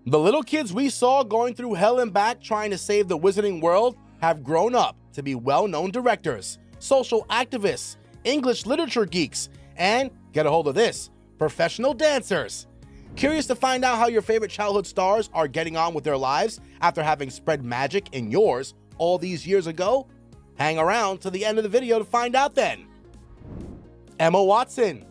The little kids we saw going through hell and back trying to save the wizarding world have grown up to be well-known directors, social activists, English literature geeks, and, get a hold of this, professional dancers. Curious to find out how your favorite childhood stars are getting on with their lives after having spread magic in yours all these years ago? Hang around to the end of the video to find out then. Emma Watson.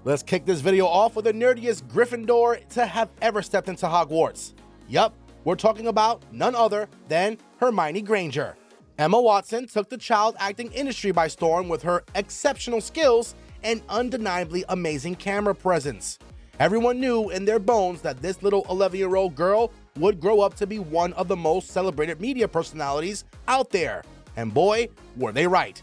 Let's kick this video off with the nerdiest Gryffindor to have ever stepped into Hogwarts. Yup, we're talking about none other than Hermione Granger. Emma Watson took the child acting industry by storm with her exceptional skills and undeniably amazing camera presence. Everyone knew in their bones that this little 11-year-old girl would grow up to be one of the most celebrated media personalities out there. And boy, were they right.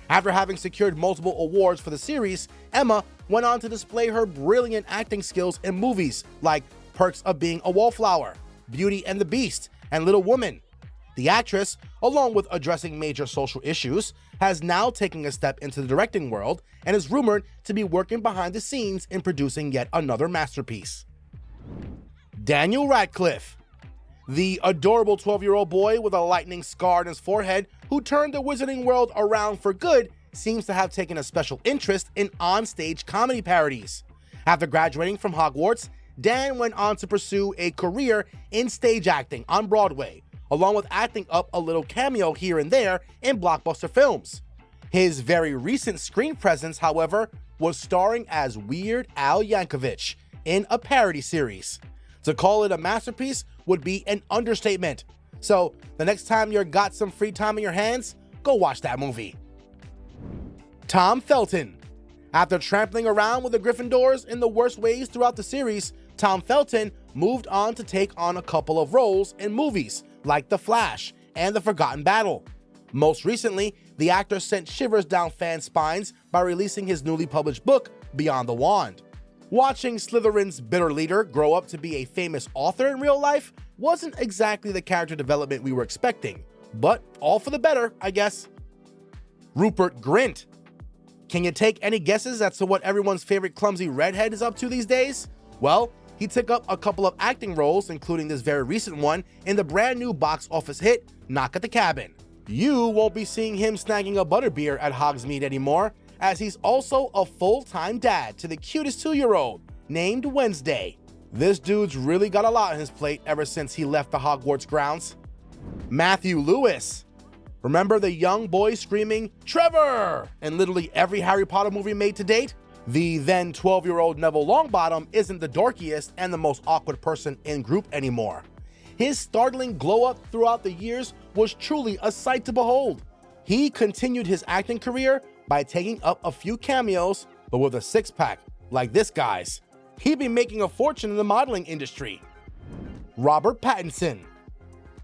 After having secured multiple awards for the series, Emma went on to display her brilliant acting skills in movies like Perks of Being a Wallflower, Beauty and the Beast, and Little Woman. The actress, along with addressing major social issues, has now taken a step into the directing world and is rumored to be working behind the scenes in producing yet another masterpiece. Daniel Radcliffe. The adorable 12-year-old boy with a lightning scar on his forehead who turned the wizarding world around for good seems to have taken a special interest in on-stage comedy parodies. After graduating from Hogwarts, Dan went on to pursue a career in stage acting on Broadway, along with acting up a little cameo here and there in blockbuster films. His very recent screen presence, however, was starring as Weird Al Yankovic in a parody series. To call it a masterpiece would be an understatement. So the next time you've got some free time in your hands, go watch that movie. Tom Felton. After trampling around with the Gryffindors in the worst ways throughout the series, Tom Felton moved on to take on a couple of roles in movies like The Flash and The Forgotten Battle. Most recently, the actor sent shivers down fans' spines by releasing his newly published book, Beyond the Wand. Watching Slytherin's bitter leader grow up to be a famous author in real life wasn't exactly the character development we were expecting, but all for the better, I guess. Rupert Grint. Can you take any guesses as to what everyone's favorite clumsy redhead is up to these days? Well, he took up a couple of acting roles, including this very recent one in the brand new box office hit, Knock at the Cabin. You won't be seeing him snagging a butterbeer at Hogsmeade anymore, as he's also a full-time dad to the cutest 2-year-old named Wednesday. This dude's really got a lot on his plate ever since he left the Hogwarts grounds. Matthew Lewis. Remember the young boy screaming, "Trevor!" in literally every Harry Potter movie made to date? The then 12-year-old Neville Longbottom isn't the dorkiest and the most awkward person in group anymore. His startling glow-up throughout the years was truly a sight to behold. He continued his acting career by taking up a few cameos, but with a six-pack, like this guy's. He'd be making a fortune in the modeling industry. Robert Pattinson.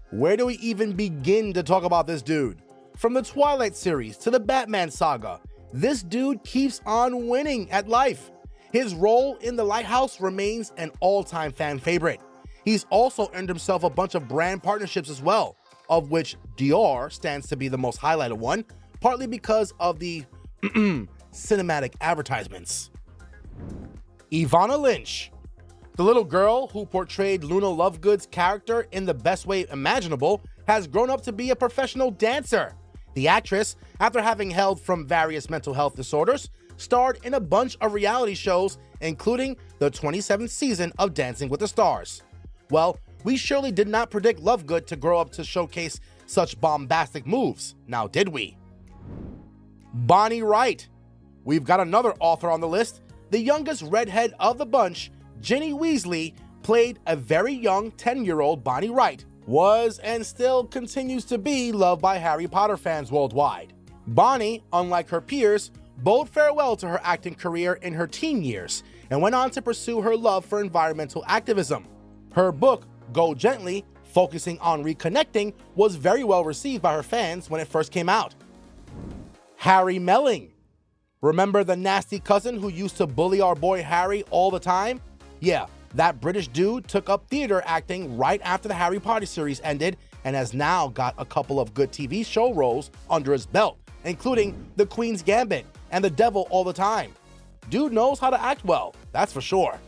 Where do we even begin to talk about this dude? From the Twilight series to the Batman saga, this dude keeps on winning at life. His role in The Lighthouse remains an all-time fan favorite. He's also earned himself a bunch of brand partnerships as well, of which Dior stands to be the most highlighted one, partly because of the cinematic advertisements. Ivana Lynch. The little girl who portrayed Luna Lovegood's character in the best way imaginable has grown up to be a professional dancer. The actress, after having held from various mental health disorders, starred in a bunch of reality shows, including the 27th season of Dancing with the Stars. Well, we surely did not predict Lovegood to grow up to showcase such bombastic moves, now did we? Bonnie Wright. We've got another author on the list. The youngest redhead of the bunch, Ginny Weasley, played a very young 10-year-old Bonnie Wright, was and still continues to be loved by Harry Potter fans worldwide. Bonnie, unlike her peers, bode farewell to her acting career in her teen years and went on to pursue her love for environmental activism. Her book, Go Gently, focusing on reconnecting, was very well received by her fans when it first came out. Harry Melling. Remember the nasty cousin who used to bully our boy Harry all the time? Yeah, that British dude took up theater acting right after the Harry Potter series ended and has now got a couple of good TV show roles under his belt, including The Queen's Gambit and The Devil All the Time. Dude knows how to act well, that's for sure.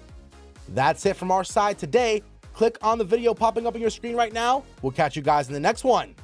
That's it from our side today. click on the video popping up on your screen right now. We'll catch you guys in the next one.